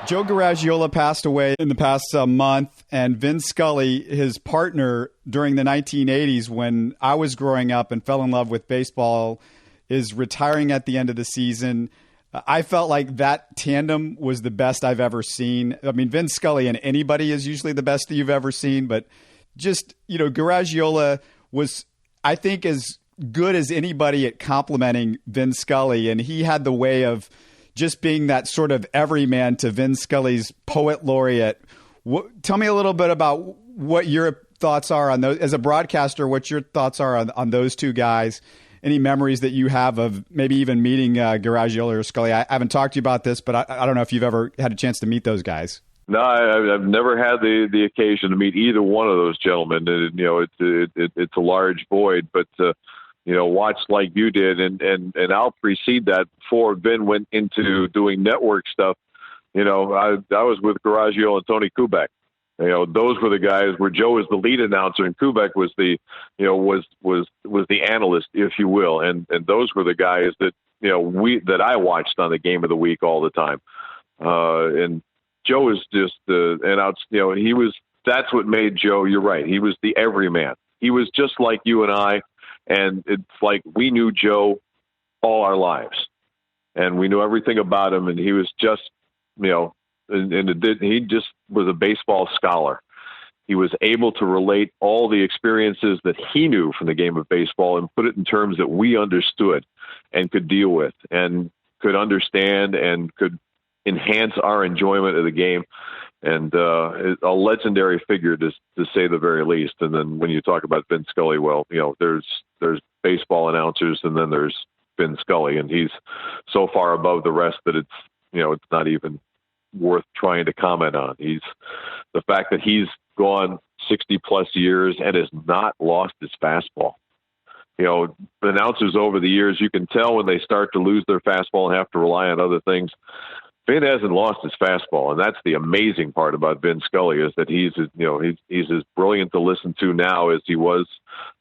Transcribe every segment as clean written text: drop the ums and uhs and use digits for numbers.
Joe Garagiola passed away in the past month, and Vin Scully, his partner during the 1980s when I was growing up and fell in love with baseball, is retiring at the end of the season. I felt like that tandem was the best I've ever seen. I mean, Vin Scully and anybody is usually the best that you've ever seen, but just, Garagiola was, I think, as good as anybody at complimenting Vin Scully, and he had the way of just being that sort of everyman to Vin Scully's poet laureate. Tell me a little bit about what your thoughts are on those. As a broadcaster, what your thoughts are on those two guys. Any memories that you have of maybe even meeting Garagiola or Scully? I haven't talked to you about this, but I don't know if you've ever had a chance to meet those guys. No, I've never had the occasion to meet either one of those gentlemen. It's a large void, but watch like you did, and I'll precede that before Vin went into doing network stuff. I was with Garagiola and Tony Kubek. Those were the guys where Joe was the lead announcer and Kubek was the the analyst, if you will, and those were the guys that that I watched on the Game of the Week all the time. And Joe is just he was. That's what made Joe. You're right. He was the everyman. He was just like you and I. And it's like we knew Joe all our lives, and we knew everything about him. And he was just, he just was a baseball scholar. He was able to relate all the experiences that he knew from the game of baseball and put it in terms that we understood and could deal with and could understand and could enhance our enjoyment of the game. And a legendary figure, to say the very least. And then when you talk about Vin Scully, well, there's baseball announcers, and then there's Vin Scully, and he's so far above the rest that it's not even worth trying to comment on. He's the fact that he's gone 60 plus years and has not lost his fastball. Announcers over the years, you can tell when they start to lose their fastball and have to rely on other things. Vin hasn't lost his fastball, and that's the amazing part about Vin Scully is that he's as brilliant to listen to now as he was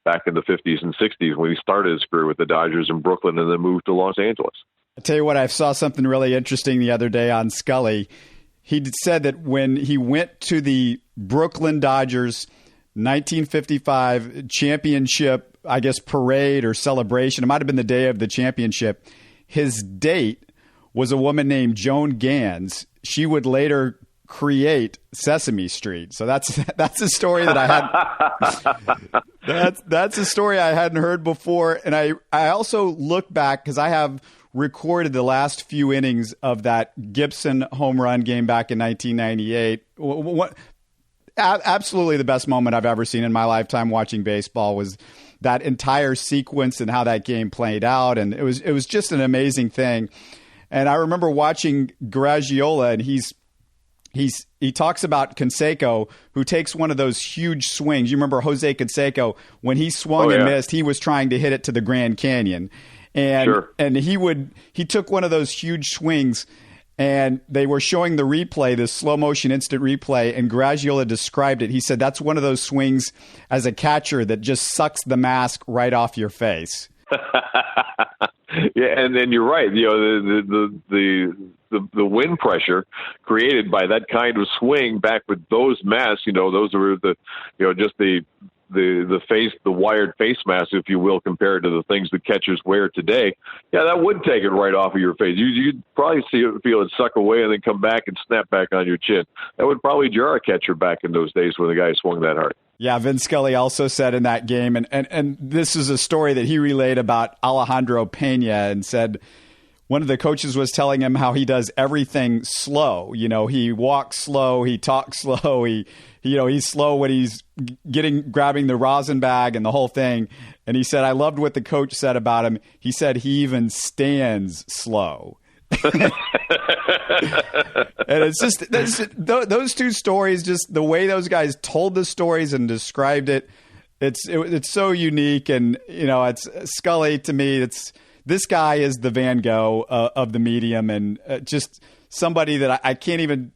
back in the 50s and 60s when he started his career with the Dodgers in Brooklyn and then moved to Los Angeles. I'll tell you what, I saw something really interesting the other day on Scully. He said that when he went to the Brooklyn Dodgers 1955 championship, I guess, parade or celebration, it might have been the day of the championship, his date was a woman named Joan Gans. She would later create Sesame Street. So that's a story that I had. that's a story I hadn't heard before. And I also look back because I have recorded the last few innings of that Gibson home run game back in 1998. Absolutely the best moment I've ever seen in my lifetime watching baseball was that entire sequence and how that game played out. And it was just an amazing thing. And I remember watching Garagiola, and he talks about Canseco, who takes one of those huge swings. You remember Jose Canseco, when he swung and missed, he was trying to hit it to the Grand Canyon. And sure. And he took one of those huge swings, and they were showing the replay, this slow motion instant replay, and Garagiola described it. He said that's one of those swings as a catcher that just sucks the mask right off your face. Yeah, and then you're right. The wind pressure created by that kind of swing back with those masks. Those were just the wired face mask, if you will, compared to the things that catchers wear today. Yeah, that would take it right off of your face. You'd probably feel it suck away and then come back and snap back on your chin. That would probably jar a catcher back in those days when the guy swung that hard. Yeah, Vin Scully also said in that game, and this is a story that he relayed about Alejandro Pena, and said one of the coaches was telling him how he does everything slow. He walks slow, he talks slow, he's slow when he's grabbing the rosin bag and the whole thing. And he said, I loved what the coach said about him. He said he even stands slow. And it's just those two stories, just the way those guys told the stories and described it, it's so unique. And it's Scully, to me, this guy is the Van Gogh of the medium, and just somebody that I can't even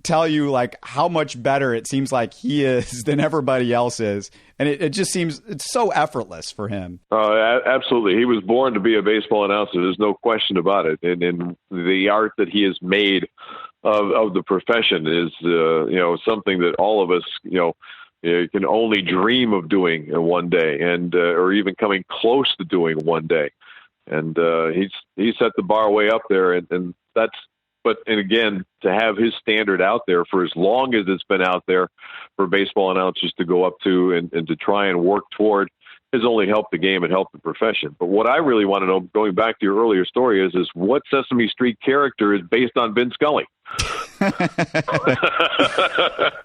tell you like how much better it seems like he is than everybody else is. And it just seems it's so effortless for him. Absolutely. He was born to be a baseball announcer. There's no question about it. And the art that he has made of the profession is something that all of us can only dream of doing one day, and or even coming close to doing one day. And he's set the bar way up there, and that's. And again, to have his standard out there for as long as it's been out there for baseball announcers to go up to and to try and work toward has only helped the game and helped the profession. But what I really want to know, going back to your earlier story, is what Sesame Street character is based on Vin Scully?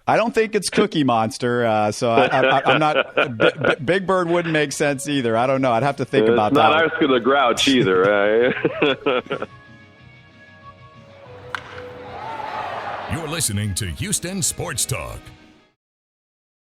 I don't think it's Cookie Monster, so I'm not. Big Bird wouldn't make sense either. I don't know. I'd have to think about that. Not Oscar the Grouch either. You're listening to Houston Sports Talk.